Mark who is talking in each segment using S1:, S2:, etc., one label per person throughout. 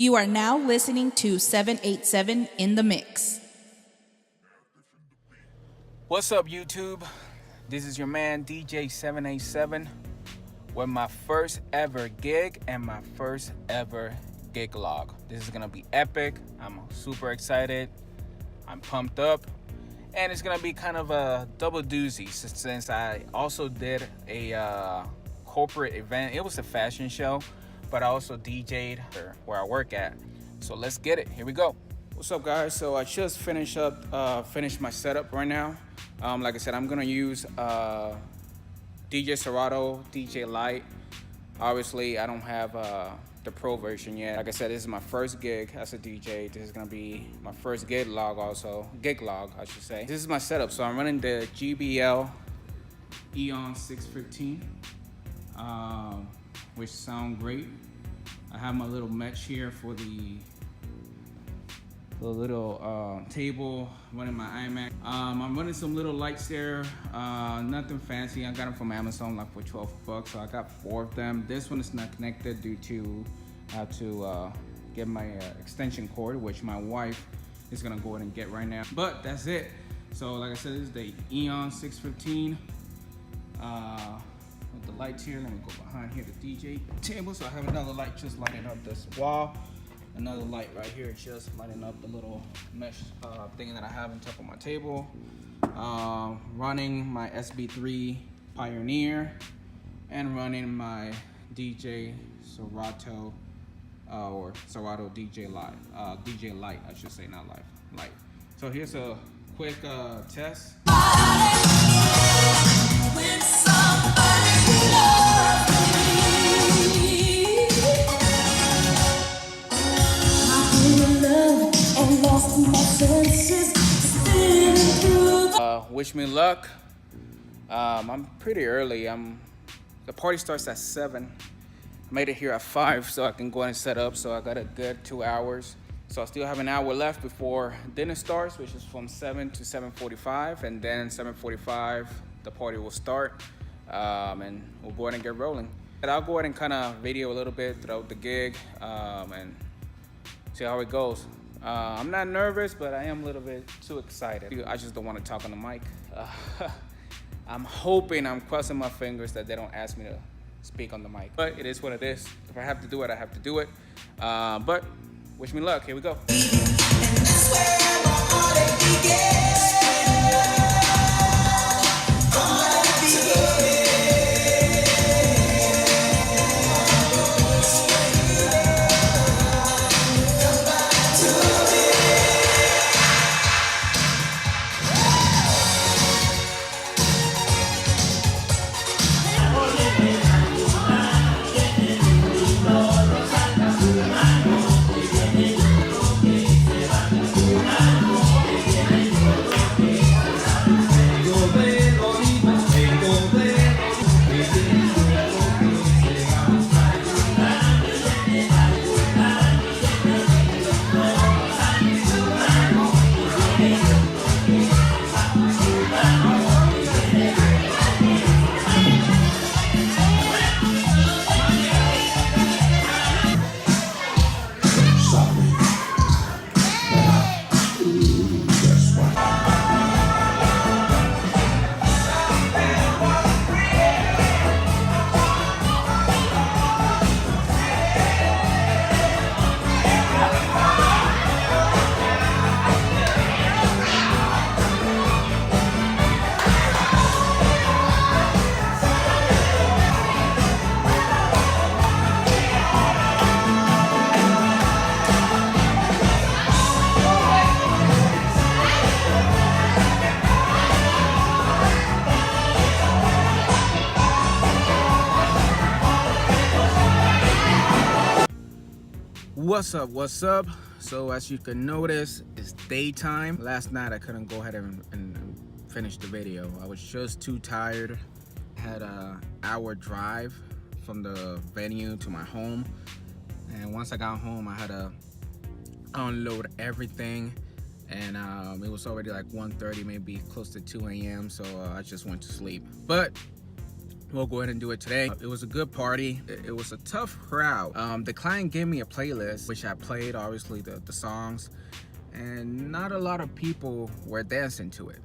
S1: You are now listening to 787 in the Mix.
S2: What's up, YouTube? This is your man DJ 787 with my first ever gig and my first ever gig log. This is gonna be epic. I'm super excited. I'm pumped up. And it's gonna be kind of a double doozy since I also did a corporate event. It was a fashion show, but I also DJ'd where I work at. So let's get it. Here we go. What's up, guys? So I just finished my setup right now. Like I said, I'm gonna use DJ Serato, DJ Lite. Obviously, I don't have the pro version yet. Like I said, this is my first gig as a DJ. This is gonna be my first gig log I should say. This is my setup. So I'm running the JBL Eon 615, which sound great. I have my little mesh here for the little table, running my iMac. I'm running some little lights there, nothing fancy. I got them from Amazon like for $12, so I got 4 of them. This one is not connected due to I have to get my extension cord, which my wife is gonna go ahead and get right now. But that's it. So like I said, this is the Eon 615. With the lights here, let me go behind here, the DJ table. So I have another light just lighting up this wall. Another light right here just lighting up the little mesh thing that I have on top of my table. Running my SB3 Pioneer and running my DJ Serato or Serato DJ Lite, I should say, not Light. So here's a quick test. When somebody loves me. Wish me luck. I'm pretty early. The party starts at 7. I made it here at 5 so I can go and set up. So I got a good 2 hours. So I still have an hour left before dinner starts, which is from 7 to 7:45, and then 7:45 the party will start, and we'll go ahead and get rolling. And I'll go ahead and kind of video a little bit throughout the gig, and see how it goes. I'm not nervous, but I am a little bit too excited. I just don't want to talk on the mic. I'm crossing my fingers that they don't ask me to speak on the mic. But it is what it is. If I have to do it, I have to do it. But wish me luck. Here we go. What's up? So as you can notice, it's daytime. Last night I couldn't go ahead and finish the video. I was just too tired. Had an hour drive from the venue to my home, and once I got home I had to unload everything, and it was already like 1:30, maybe close to 2 a.m. so I just went to sleep. But we'll go ahead and do it today. It was a good party. It was a tough crowd. The client gave me a playlist, which I played, obviously, the songs, and not a lot of people were dancing to it.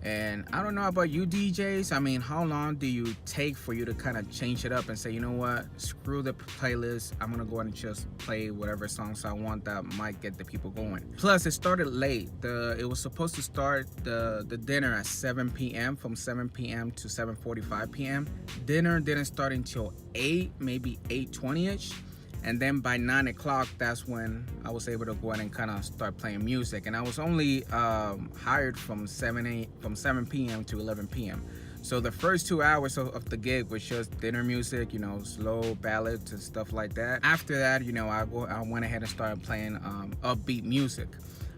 S2: And I don't know about you DJs. I mean, how long do you take for you to kind of change it up and say, you know what, screw the playlist, I'm gonna go ahead and just play whatever songs I want that might get the people going. Plus, it started late. It was supposed to start the dinner at 7 p.m. from 7 p.m. to 7:45 p.m. Dinner didn't start until 8, maybe 8:20ish. And then by 9 o'clock, that's when I was able to go ahead and kind of start playing music. And I was only hired from 7 p.m. to 11 p.m. So the first 2 hours of the gig was just dinner music, you know, slow ballads and stuff like that. After that, you know, I went ahead and started playing upbeat music.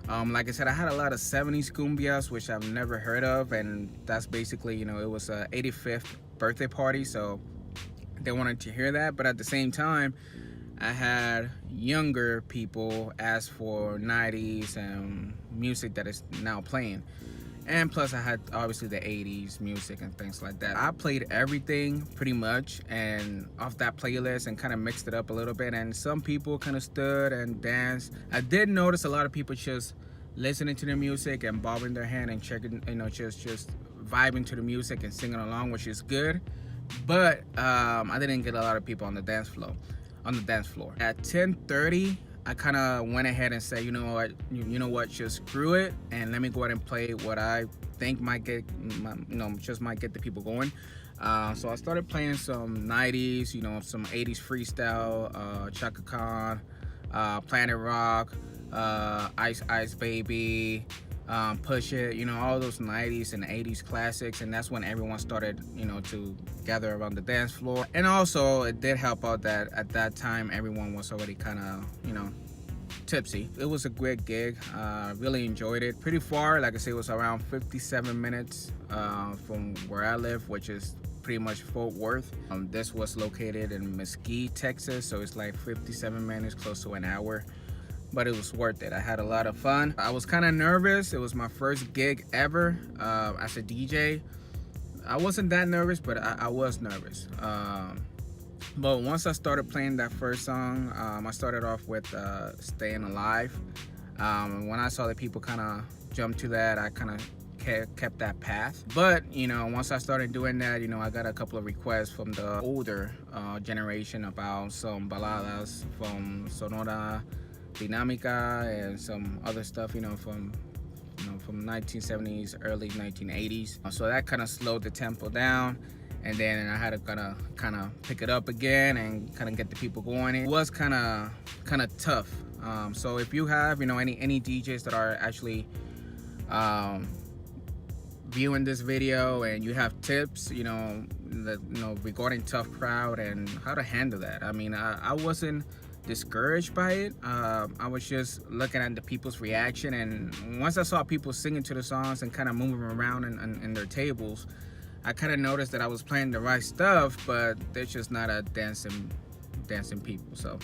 S2: Like I said, I had a lot of 70s cumbias, which I've never heard of. And that's basically, you know, it was a 85th birthday party. So they wanted to hear that. But at the same time, I had younger people ask for 90s and music that is now playing. And plus I had obviously the 80s music and things like that. I played everything pretty much and off that playlist and kind of mixed it up a little bit. And some people kind of stood and danced. I did notice a lot of people just listening to the music and bobbing their hand and checking, you know, just vibing to the music and singing along, which is good. But I didn't get a lot of people on the dance floor. At 10:30, I kind of went ahead and said, you know what, just screw it, and let me go ahead and play what I think might get the people going. So I started playing some 90s, you know, some 80s freestyle, Chaka Khan, Planet Rock, Ice Baby, Push It, you know, all those 90s and 80s classics. And that's when everyone started, you know, to gather around the dance floor. And also it did help out that at that time everyone was already kind of, you know, tipsy. It was a great gig. Really enjoyed it. Pretty far, like I say, it was around 57 minutes from where I live, which is pretty much Fort Worth. This was located in Mesquite, Texas, so it's like 57 minutes, close to an hour. But it was worth it. I had a lot of fun. I was kind of nervous. It was my first gig ever as a DJ. I wasn't that nervous, but I was nervous. But once I started playing that first song, I started off with Staying Alive. When I saw that people kind of jumped to that, I kind of kept that path. But, you know, once I started doing that, you know, I got a couple of requests from the older generation about some baladas from Sonora Dinamica and some other stuff, you know, from 1970s, early 1980s. So that kind of slowed the tempo down, and then I had to kind of pick it up again and kind of get the people going. It was kind of tough. So if you have, you know, any DJs that are actually viewing this video and you have tips, you know, regarding tough crowd and how to handle that. I mean, I wasn't discouraged by it. I was just looking at the people's reaction, and once I saw people singing to the songs and kind of moving around in their tables, I kind of noticed that I was playing the right stuff, but they're just not a dancing people. So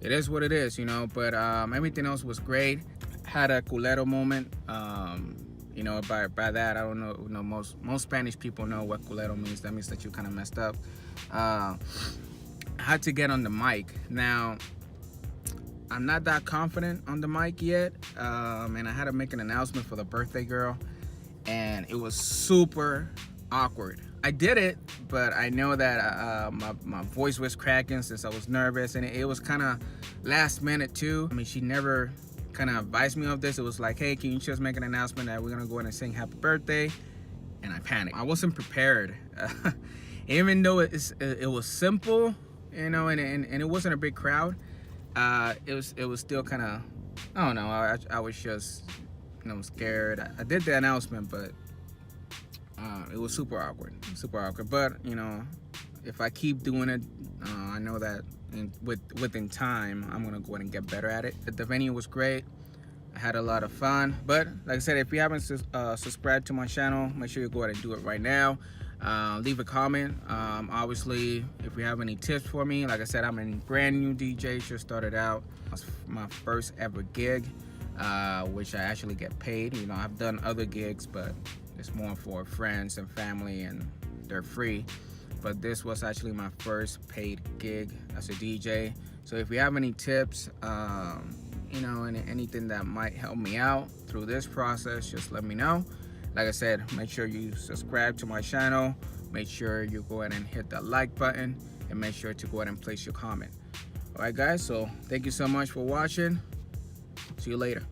S2: it is what it is, you know. But everything else was great. Had a culero moment. You know, by that, I don't know. You know, most Spanish people know what culero means. That means that you kind of messed up. I had to get on the mic. Now, I'm not that confident on the mic yet, and I had to make an announcement for the birthday girl, and it was super awkward. I did it, but I know that my voice was cracking since I was nervous, and it was kind of last minute too. I mean, she never kind of advised me of this. It was like, hey, can you just make an announcement that we're gonna go ahead and sing happy birthday? And I panicked. I wasn't prepared. Even though it was simple, you know, and it wasn't a big crowd, it was still kind of, I don't know, I was just, you know, scared. I did the announcement, but it was super awkward. But, you know, if I keep doing it, I know that within time, I'm gonna go ahead and get better at it. The venue was great. I had a lot of fun. But like I said, if you haven't subscribed to my channel, make sure you go ahead and do it right now. Leave a comment. Obviously, if you have any tips for me, like I said, I'm a brand new DJ, just started out. It's my first ever gig, which I actually get paid. You know, I've done other gigs, but it's more for friends and family, and they're free. but this was actually my first paid gig as a DJ. So if you have any tips, you know, anything that might help me out through this process, just let me know. Like I said, make sure you subscribe to my channel. Make sure you go ahead and hit that like button, and make sure to go ahead and place your comment. All right, guys, so thank you so much for watching. See you later.